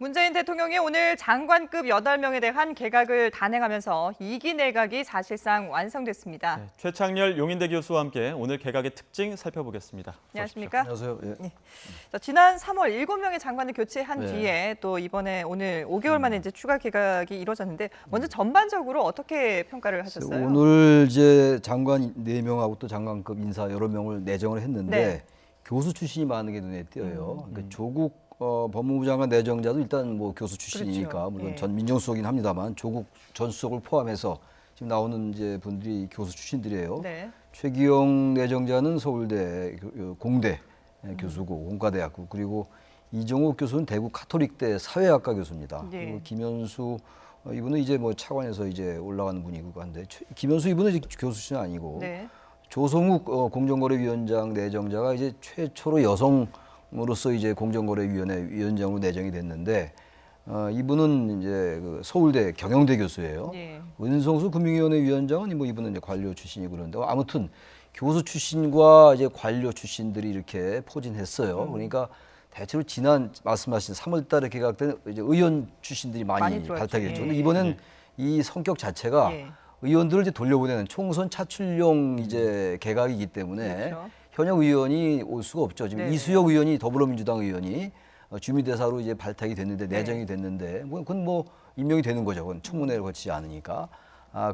문재인 대통령이 오늘 장관급 8명에 대한 개각을 단행하면서 2기 내각이 사실상 완성됐습니다. 네, 최창렬 용인대 교수와 함께 오늘 개각의 특징 살펴보겠습니다. 안녕하십니까? 안녕하세요. 예. 네. 자, 지난 3월 7명의 장관을 교체한 네. 뒤에 또 이번에 오늘 5개월 만에 이제 추가 개각이 이루어졌는데 먼저 전반적으로 어떻게 평가를 하셨어요? 오늘 이제 장관 4명하고 또 장관급 인사 여러 명을 내정을 했는데 네. 교수 출신이 많은 게 눈에 띄어요. 그러니까 조국 법무부 장관 내정자도 일단 뭐 교수 출신이니까 그렇죠. 물론 예. 전 민정수석이긴 합니다만 조국 전 수석을 포함해서 지금 나오는 이제 분들이 교수 출신들이에요. 네. 최기영 내정자는 서울대 공대 교수고 공과대학교, 그리고 이종욱 교수는 대구 카톨릭대 사회학과 교수입니다. 네. 그리고 김현수 이분은 이제 뭐 차관에서 이제 올라가는 분이고 한데 김현수 이분은 이제 교수 출신 아니고 네. 조성욱 공정거래위원장 내정자가 이제 최초로 여성으로서 이제 공정거래위원회 위원장으로 내정이 됐는데 이분은 이제 그 서울대 경영대 교수예요. 예. 은성수 금융위원회 위원장은 뭐 이분은 이제 관료 출신이고 그런데 아무튼 교수 출신과 이제 관료 출신들이 이렇게 포진했어요. 그러니까 대체로 지난 말씀하신 3월달에 개각된 이제 의원 출신들이 많이 들어왔죠. 발탁했죠. 예. 근데 이번엔 이 성격 자체가 예. 의원들을 이제 돌려보내는 총선 차출용 이제 개각이기 때문에 그렇죠. 현역 의원이 올 수가 없죠. 지금 네네. 이수혁 의원이 더불어민주당 의원이 주미대사로 이제 발탁이 됐는데 네. 내정이 됐는데 그건 뭐 임명이 되는 거죠. 그건 청문회를 거치지 않으니까.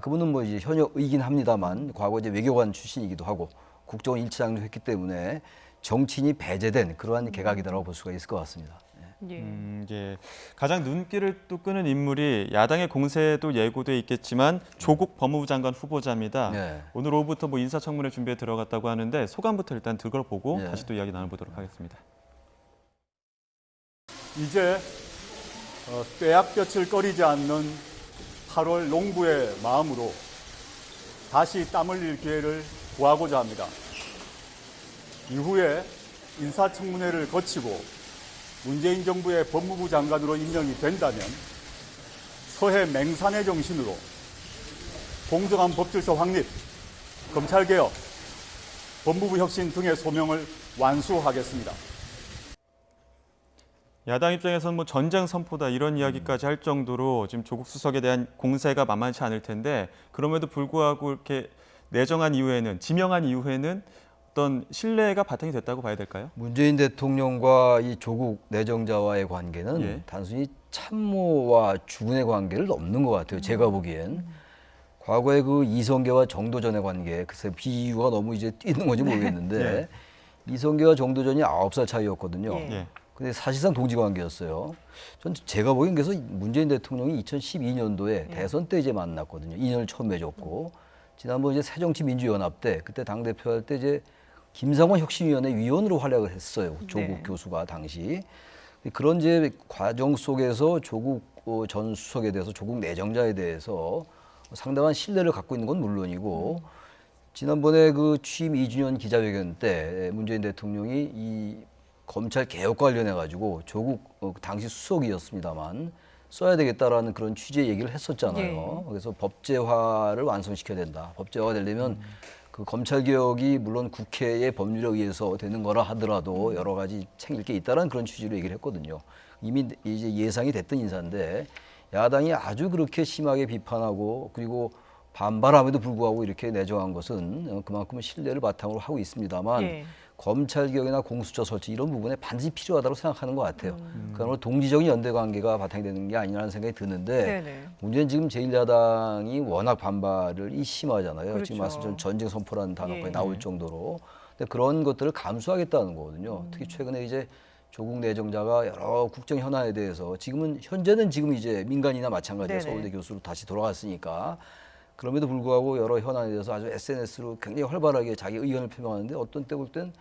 그분은 뭐 이제 현역이긴 합니다만 과거 이제 외교관 출신이기도 하고 국정원 1차장도 했기 때문에 정치인이 배제된 그러한 개각이라고 볼 수가 있을 것 같습니다. 예. 예. 가장 눈길을 또 끄는 인물이 야당의 공세도 예고돼 있겠지만 조국 법무부 장관 후보자입니다. 네. 오늘 오후부터 뭐 인사청문회 준비에 들어갔다고 하는데 소감부터 일단 들어보고 네. 다시 또 이야기 나눠보도록 하겠습니다. 이제 떼약볕을 꺼리지 않는 8월 농부의 마음으로 다시 땀 흘릴 기회를 구하고자 합니다. 이후에 인사청문회를 거치고 문재인 정부의 법무부 장관으로 임명이 된다면 서해 맹산의 정신으로 공정한 법질서 확립, 검찰개혁, 법무부 혁신 등의 소명을 완수하겠습니다. 야당 입장에서는 뭐 전쟁 선포다 이런 이야기까지 할 정도로 지금 조국 수석에 대한 공세가 만만치 않을 텐데 그럼에도 불구하고 이렇게 내정한 이후에는 지명한 이후에는 어떤 신뢰가 바탕이 됐다고 봐야 될까요? 문재인 대통령과 이 조국 내정자와의 관계는 예. 단순히 참모와 주군의 관계를 넘는 것 같아요. 제가 보기엔. 과거에 그 이성계와 정도전의 관계, 글쎄 비유가 너무 이제 뛰는 건지 모르겠는데 이성계와 정도전이 9살 차이였거든요. 예. 예. 근데 사실상 동지관계였어요. 전 제가 보기엔 그래서 문재인 대통령이 2012년도에 대선 때 이제 만났거든요. 인연을 처음 맺었고 지난번 이제 새정치민주연합 때 그때 당 대표할 때 이제 김상원 혁신위원회 위원으로 활약을 했어요. 조국 네. 교수가 당시 그런 이제 과정 속에서 조국 전 수석에 대해서 조국 내정자에 대해서 상당한 신뢰를 갖고 있는 건 물론이고 지난번에 그 취임 2주년 기자회견 때 문재인 대통령이 이 검찰 개혁 관련해 가지고 조국 당시 수석이었습니다만 써야 되겠다라는 그런 취지의 얘기를 했었잖아요. 예. 그래서 법제화를 완성시켜야 된다. 법제화가 되려면 그 검찰 개혁이 물론 국회의 법률에 의해서 되는 거라 하더라도 여러 가지 챙길 게 있다라는 그런 취지로 얘기를 했거든요. 이미 이제 예상이 됐던 인사인데 야당이 아주 그렇게 심하게 비판하고 그리고 반발함에도 불구하고 이렇게 내정한 것은 그만큼 신뢰를 바탕으로 하고 있습니다만 예. 검찰 개혁이나 공수처 설치 이런 부분에 반드시 필요하다고 생각하는 것 같아요. 그야말로 동지적인 연대 관계가 바탕이 되는 게 아니라는 생각이 드는데 네네. 문제는 지금 제1야당이 워낙 반발을 심하잖아요. 그렇죠. 지금 말씀처럼 전쟁 선포라는 단어까지 예. 나올 정도로. 근데 그런 것들을 감수하겠다는 거거든요. 특히 최근에 이제 조국 내정자가 여러 국정 현안에 대해서 현재는 지금 이제 민간이나 마찬가지로 네네. 서울대 교수로 다시 돌아갔으니까 그럼에도 불구하고 여러 현안에 대해서 아주 SNS로 굉장히 활발하게 자기 의견을 표명하는데 어떤 때 볼 땐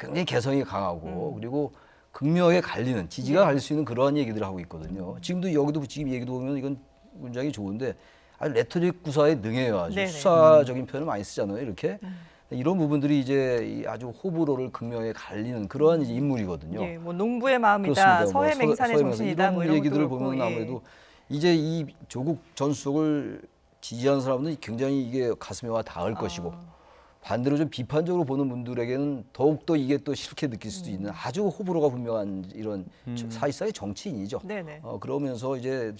굉장히 개성이 강하고 그리고 극명하게 갈리는 지지가 갈릴 수 있는 그러한 얘기들을 하고 있거든요. 지금도 여기도 지금 얘기도 보면 이건 문장이 좋은데 아주 레토릭 구사에 능해요. 아주 네네. 수사적인 표현을 많이 쓰잖아요. 이렇게 이런 부분들이 이제 아주 호불호를 극명하게 갈리는 그러한 이제 인물이거든요. 예, 뭐 농부의 마음이다, 그렇습니다. 서해 뭐 맹산의 서해 정신이다, 이런 뭐 이런 얘기들을 것도 보면 그렇고, 아무래도 이제 이 조국 전 수석을 지지하는 사람들은 굉장히 이게 가슴에 와 닿을 것이고 반대로 좀 비판적으로 보는 분들에게는 더욱더 이게 또 싫게 느낄 수도 있는 아주 호불호가 분명한 이런 사실상의 정치인이죠. 네네. 그러면서 이제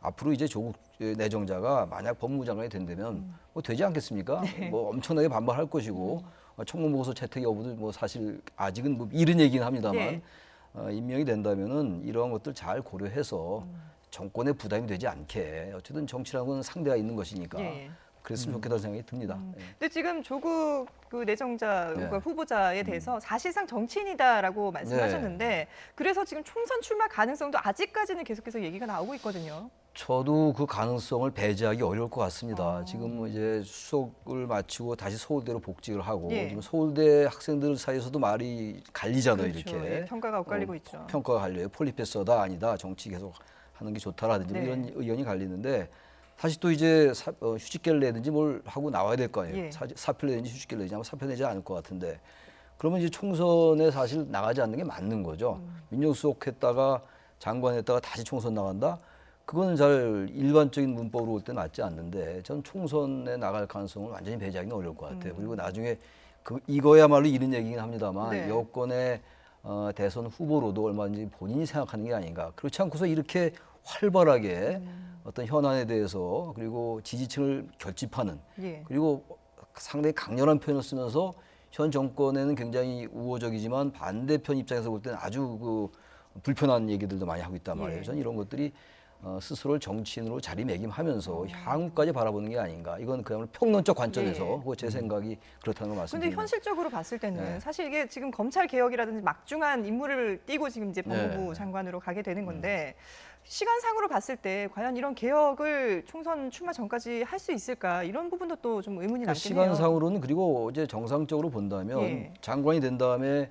앞으로 이제 조국 내정자가 만약 법무장관이 된다면 뭐 되지 않겠습니까? 뭐 엄청나게 반발할 것이고 청문보고서 채택 여부도 뭐 사실 아직은 뭐 이른 얘기는 합니다만 네. 임명이 된다면은 이러한 것들 잘 고려해서 정권에 부담이 되지 않게 어쨌든 정치라는 건 상대가 있는 것이니까 예. 그랬으면 좋겠다는 생각이 듭니다. 예. 근데 지금 조국 그 내정자 네. 후보자에 대해서 사실상 정치인이다라고 말씀하셨는데 그래서 지금 총선 출마 가능성도 아직까지는 계속해서 얘기가 나오고 있거든요. 저도 그 가능성을 배제하기 어려울 것 같습니다. 아. 지금 뭐 이제 수석을 마치고 다시 서울대로 복직을 하고 예. 지금 서울대 학생들 사이에서도 말이 갈리잖아요. 그렇죠. 이렇게 예, 평가가 엇갈리고 있죠. 평가가 갈려요. 폴리페서다 아니다. 정치 계속 하는 게 좋다라든지 뭐 네. 이런 의견이 갈리는데 다시 또 이제 휴직계를 내든지 뭘 하고 나와야 될 거 아니에요. 예. 사표를 내든지 휴직계를 내든지 아마 사표 내지 않을 것 같은데 그러면 이제 총선에 사실 나가지 않는 게 맞는 거죠. 민정수석 했다가 장관 했다가 다시 총선 나간다? 그거는 잘 일반적인 문법으로 올 때 맞지 않는데 전 총선에 나갈 가능성을 완전히 배제하기는 어려울 것 같아요. 그리고 나중에 이거야말로 이런 얘기긴 합니다만 네. 여권의 대선 후보로도 얼마든지 본인이 생각하는 게 아닌가. 그렇지 않고서 이렇게 활발하게 어떤 현안에 대해서 그리고 지지층을 결집하는 예. 그리고 상당히 강렬한 표현을 쓰면서 현 정권에는 굉장히 우호적이지만 반대편 입장에서 볼 때는 아주 그 불편한 얘기들도 많이 하고 있단 말이에요. 예. 저는 이런 것들이 스스로를 정치인으로 자리매김하면서 향후까지 바라보는 게 아닌가. 이건 그야말로 평론적 관점에서 예. 그거 제 생각이 그렇다는 걸 근데 말씀드립니다. 현실적으로 봤을 때는 네. 사실 이게 지금 검찰 개혁이라든지 막중한 임무를 띠고 지금 이제 법무부 네. 장관으로 가게 되는 건데 시간상으로 봤을 때 과연 이런 개혁을 총선 출마 전까지 할 수 있을까 이런 부분도 또 좀 의문이 그 남긴 해요. 시간상으로는 그리고 이제 정상적으로 본다면 예. 장관이 된 다음에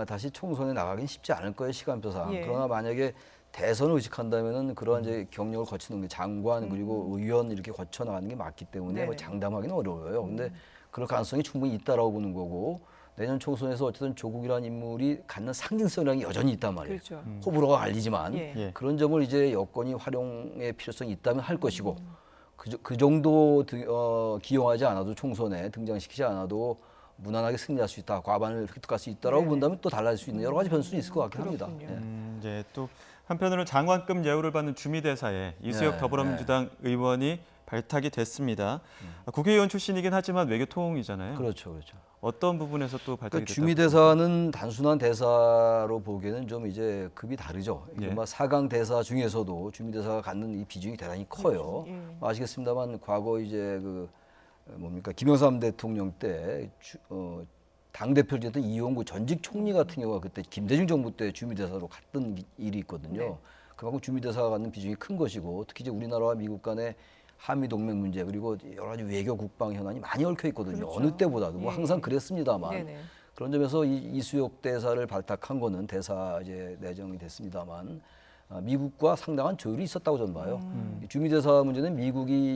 다시 총선에 나가긴 쉽지 않을 거예요 시간표상. 예. 그러나 만약에 대선을 의식한다면은 그러한 이제 경력을 거치는 게 장관 그리고 의원 이렇게 거쳐 나가는 게 맞기 때문에 네네. 뭐 장담하기는 어려워요. 근데 그럴 가능성이 충분히 있다라고 보는 거고 내년 총선에서 어쨌든 조국이라는 인물이 갖는 상징성이라는 게 여전히 있단 말이에요. 그렇죠. 호불호가 갈리지만 예. 예. 그런 점을 이제 여건이 활용의 필요성이 있다면 할 것이고 그 정도 기용하지 않아도 총선에 등장시키지 않아도 무난하게 승리할 수 있다, 과반을 획득할 수 있다라고 네네. 본다면 또 달라질 수 있는 여러 가지 변수는 있을 것 같긴 그렇군요. 합니다. 예. 이제 또 한편으로는 장관급 예우를 받는 주미대사에 이수혁 네, 더불어민주당 의원이 발탁이 됐습니다. 국회의원 출신이긴 하지만 외교통이잖아요. 그렇죠, 그렇죠. 어떤 부분에서 또 발탁이 그러니까 됐다고? 주미대사는 단순한 대사로 보기에는 좀 이제 급이 다르죠. 예. 이른바 4강 대사 중에서도 주미대사가 갖는 이 비중이 대단히 커요. 예. 아시겠습니다만 과거 이제 그 뭡니까 김영삼 대통령 때 당 대표를 지냈던 이용구 전직 총리 같은 경우가 그때 김대중 정부 때 주미대사로 갔던 일이 있거든요. 네. 그만큼 주미대사가 갖는 비중이 큰 것이고 특히 이제 우리나라와 미국 간의 한미 동맹 문제 그리고 여러 가지 외교 국방 현안이 많이 얽혀 있거든요. 그렇죠. 어느 때보다도 뭐 예. 항상 그랬습니다만 네네. 그런 점에서 이수혁 대사를 발탁한 거는 대사 이제 내정이 됐습니다만 미국과 상당한 조율이 있었다고 저는 봐요. 주미대사 문제는 미국이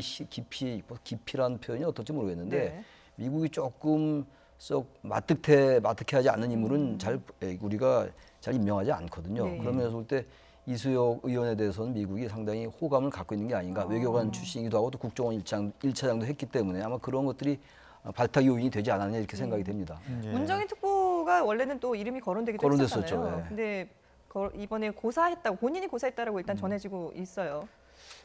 깊이란 표현이 어떨지 모르겠는데 네. 미국이 조금 썩 마뜩해하지 않는 인물은 우리가 잘 임명하지 않거든요. 네. 그런 면에서 볼 때 이수혁 의원에 대해서는 미국이 상당히 호감을 갖고 있는 게 아닌가. 외교관 출신이기도 하고 또 국정원 1차장도 했기 때문에 아마 그런 것들이 발탁 요인이 되지 않았냐 이렇게 생각이 됩니다. 예. 문정인 특보가 원래는 또 이름이 거론되기도 거론됐었죠, 했었잖아요. 예. 근데 이번에 고사했다고 본인이 고사했다라고 일단 전해지고 있어요.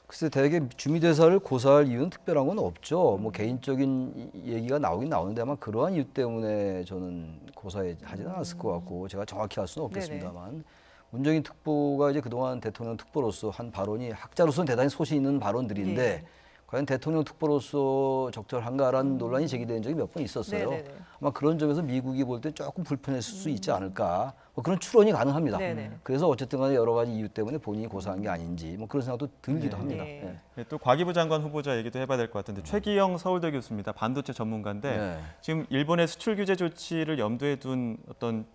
글쎄 대개 주미대사를 고사할 이유는 특별한 건 없죠. 뭐 개인적인 얘기가 나오긴 나오는데 아마 그러한 이유 때문에 저는 고사하지는 않았을 것 같고 제가 정확히 할 수는 없겠습니다만 문정인 특보가 이제 그동안 대통령 특보로서 한 발언이 학자로서는 대단히 소신 있는 발언들인데 예. 과연 대통령 특보로서 적절한가라는 논란이 제기된 적이 몇 번 있었어요. 네네네. 아마 그런 점에서 미국이 볼 때 조금 불편했을 수 있지 않을까. 뭐 그런 추론이 가능합니다. 네네. 그래서 어쨌든 간에 여러 가지 이유 때문에 본인이 고사한 게 아닌지 뭐 그런 생각도 들기도 합니다. 예. 예. 예, 또 과기부 장관 후보자 얘기도 해봐야 될 것 같은데 최기영 서울대 교수입니다. 반도체 전문가인데 네. 지금 일본의 수출 규제 조치를 염두에 둔 어떤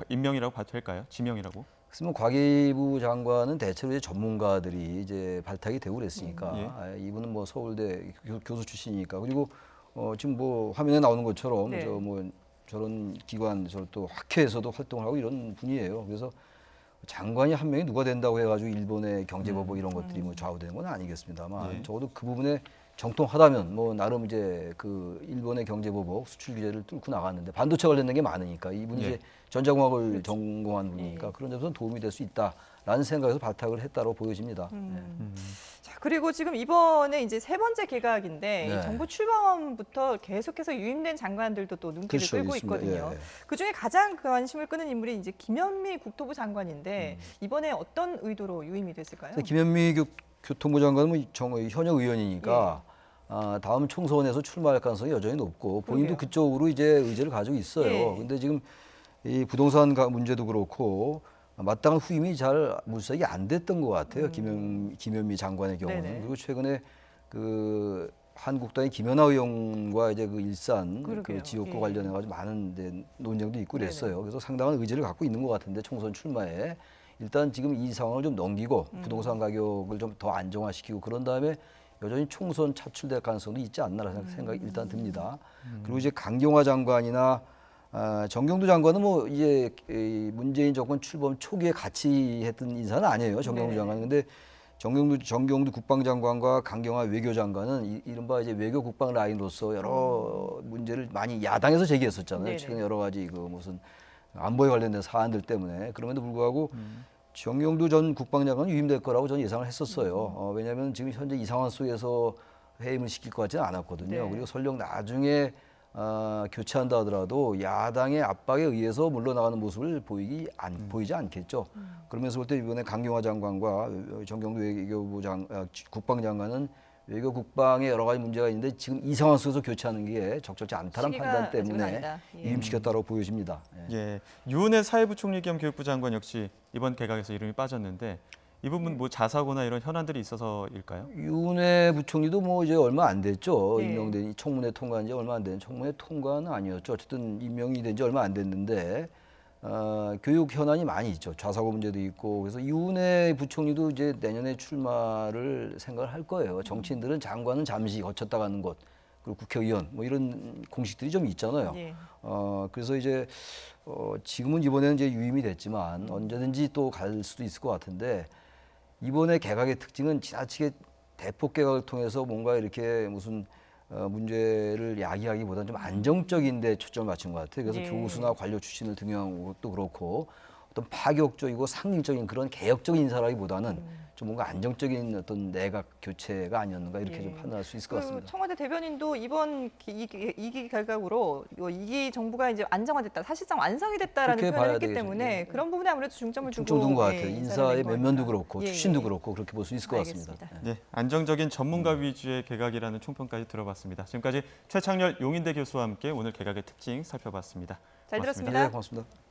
임명이라고 봐도 될까요? 지명이라고? 그래서 뭐 과기부 장관은 대체로 이제 전문가들이 이제 발탁이 되고 그랬으니까 이분은 뭐 서울대 교수 출신이니까 그리고 지금 뭐 화면에 나오는 것처럼 네. 저런 기관 또 학회에서도 활동을 하고 이런 분이에요. 그래서 장관이 한 명이 누가 된다고 해가지고 일본의 경제보복 이런 것들이 뭐 좌우되는 건 아니겠습니다만 예. 적어도 그 부분에 정통하다면 뭐 나름 이제 그 일본의 경제보복 수출 규제를 뚫고 나갔는데 반도체 관련된 게 많으니까 이분이 예. 이제 전자공학을 전공한 분이니까 그런 점에서 도움이 될 수 있다라는 생각에서 발탁을 했다고 보여집니다. 자, 그리고 지금 이번에 이제 세 번째 개각인데 네. 이 정부 출범부터 계속해서 유임된 장관들도 또 눈길을 그렇죠, 끌고 있습니다. 있거든요. 예, 예. 그 중에 가장 관심을 끄는 인물이 이제 김현미 국토부 장관인데 이번에 어떤 의도로 유임이 됐을까요? 그래서 김현미 교통부 장관은 뭐 현역 의원이니까 다음 총선에서 출마할 가능성이 여전히 높고 본인도 그러게요. 그쪽으로 이제 의지를 가지고 있어요. 예. 근데 지금 이 부동산 문제도 그렇고 마땅한 후임이 잘 물색이 안 됐던 것 같아요. 김현미 장관의 경우는. 네네. 그리고 최근에 그 한국당의 김연아 의원과 이제 그 일산 그러게요. 그 지역구 예. 관련해 가지고 많은 이제 논쟁도 있고 네네. 그랬어요. 그래서 상당한 의지를 갖고 있는 것 같은데 총선 출마에 일단 지금 이 상황을 좀 넘기고 부동산 가격을 좀 더 안정화시키고 그런 다음에 여전히 총선 차출될 가능성도 있지 않나라는 생각이 일단 듭니다. 그리고 이제 강경화 장관이나 정경두 장관은 뭐 이제 이 문재인 정권 출범 초기에 같이 했던 인사는 아니에요. 정경두 네네. 장관은. 근데 정경두 국방장관과 강경화 외교장관은 이른바 이제 외교 국방 라인으로서 여러 문제를 많이 야당에서 제기했었잖아요. 네네. 최근에 여러 가지 그 무슨 안보에 관련된 사안들 때문에 그럼에도 불구하고 정경두 전 국방장관은 유임될 거라고 저는 예상을 했었어요. 왜냐하면 지금 현재 이 상황 속에서 해임을 시킬 것 같지는 않았거든요. 네. 그리고 설령 나중에 교체한다 하더라도 야당의 압박에 의해서 물러나가는 모습을 보이지 않겠죠. 그러면서 볼 때 이번에 강경화 장관과 정경두 국방장관은 외교 국방에 여러 가지 문제가 있는데 지금 이 상황 속에서 교체하는 게 적절치 않다는 시기가 판단 아직은 때문에 아니다. 예. 유임시켰다고 보여집니다. 예. 예, 유은혜 사회부총리 겸 교육부 장관 역시 이번 개각에서 이름이 빠졌는데 이 부분 뭐 자사고나 이런 현안들이 있어서일까요? 윤회 부총리도 뭐 이제 얼마 안 됐죠. 네. 임명된 청문회 통과한 지 얼마 안 된 청문회 통과는 아니었죠. 어쨌든 임명이 된 지 얼마 안 됐는데 교육 현안이 많이 있죠. 좌사고 문제도 있고 그래서 윤회 부총리도 이제 내년에 출마를 생각을 할 거예요. 정치인들은 장관은 잠시 거쳤다 가는 것 그리고 국회의원 뭐 이런 공식들이 좀 있잖아요. 예. 그래서 이제 지금은 이번에는 이제 유임이 됐지만 언제든지 또 갈 수도 있을 것 같은데 이번에 개각의 특징은 지나치게 대폭 개각을 통해서 뭔가 이렇게 무슨 문제를 야기하기보다는 좀 안정적인 데 초점을 맞춘 것 같아요. 그래서 예. 교수나 관료 출신을 등용한 것도 그렇고 어떤 파격적이고 상징적인 그런 개혁적인 인사라기보다는 좀 뭔가 안정적인 어떤 내각 교체가 아니었는가 이렇게 예. 좀 판단할 수 있을 것 그 같습니다. 청와대 대변인도 이번 이기 개각으로 이기 정부가 이제 안정화됐다, 사실상 완성이 됐다라는 그렇게 표현을 봐야 했기 되겠죠. 때문에 예. 그런 부분에 아무래도 중점을 두고 중점 둔것 같아요. 예, 인사의 낸 면면도 거니까. 그렇고 예, 출신도 예. 그렇고 그렇게 볼 수 있을 것 같습니다. 알겠습니다. 네, 안정적인 전문가 위주의 개각이라는 총평까지 들어봤습니다. 지금까지 최창렬 용인대 교수와 함께 오늘 개각의 특징 살펴봤습니다. 잘 고맙습니다. 들었습니다. 네, 고맙습니다.